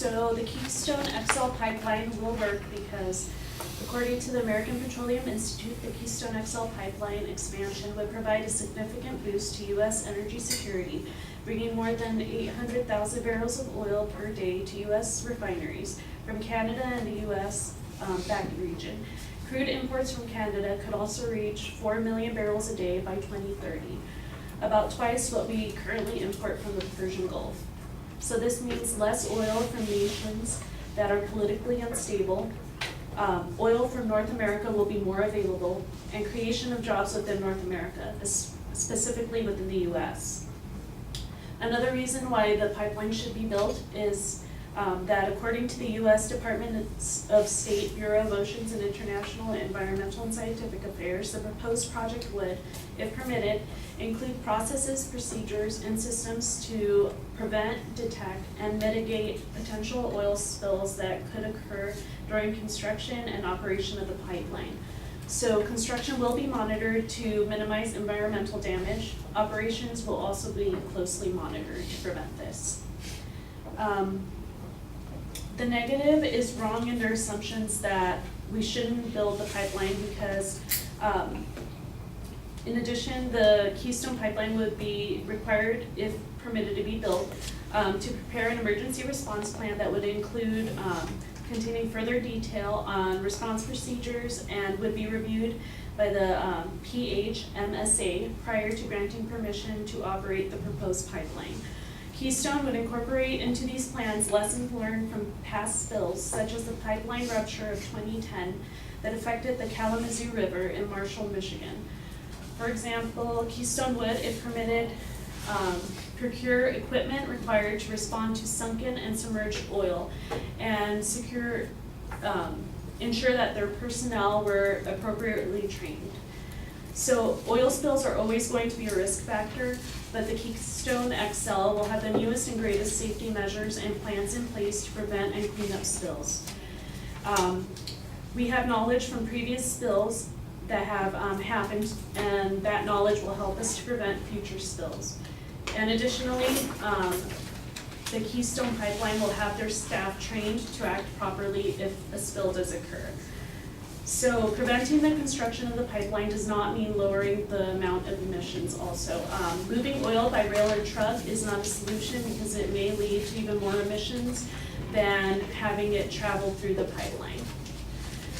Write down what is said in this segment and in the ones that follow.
So the Keystone XL pipeline will work because, according to the American Petroleum Institute, the Keystone XL pipeline expansion would provide a significant boost to U.S. energy security, bringing more than 800,000 barrels of oil per day to U.S. refineries from Canada and the U.S. Back region. Crude imports from Canada could also reach 4 million barrels a day by 2030, about twice what we currently import from the Persian Gulf. So this means less oil from nations that are politically unstable. Oil from North America will be more available, and creation of jobs within North America, specifically within the U.S. Another reason why the pipeline should be built is that according to the U.S. Department of State Bureau of Oceans and International Environmental and Scientific Affairs, the proposed project would, if permitted, include processes, procedures, and systems to prevent, detect, and mitigate potential oil spills that could occur during construction and operation of the pipeline. So construction will be monitored to minimize environmental damage. Operations will also be closely monitored to prevent this. The negative is wrong in their assumptions that we shouldn't build the pipeline because in addition, the Keystone Pipeline would be required, if permitted to be built, to prepare an emergency response plan that would include containing further detail on response procedures and would be reviewed by the PHMSA prior to granting permission to operate the proposed pipeline. Keystone would incorporate into these plans lessons learned from past spills, such as the pipeline rupture of 2010 that affected the Kalamazoo River in Marshall, Michigan. For example, Keystone would, if permitted, procure equipment required to respond to sunken and submerged oil and ensure that their personnel were appropriately trained. So oil spills are always going to be a risk factor, but the Keystone XL will have the newest and greatest safety measures and plans in place to prevent and clean up spills. We have knowledge from previous spills that have happened, and that knowledge will help us to prevent future spills. And additionally, the Keystone Pipeline will have their staff trained to act properly if a spill does occur. So preventing the construction of the pipeline does not mean lowering the amount of emissions also. Moving oil by rail or truck is not a solution because it may lead to even more emissions than having it travel through the pipeline.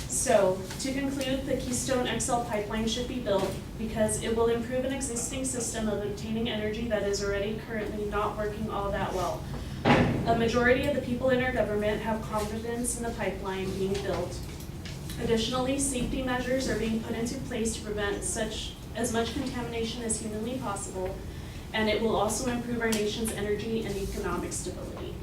So to conclude, the Keystone XL pipeline should be built because it will improve an existing system of obtaining energy that is already currently not working all that well. A majority of the people in our government have confidence in the pipeline being built. Additionally, safety measures are being put into place to prevent as much contamination as humanly possible, and it will also improve our nation's energy and economic stability.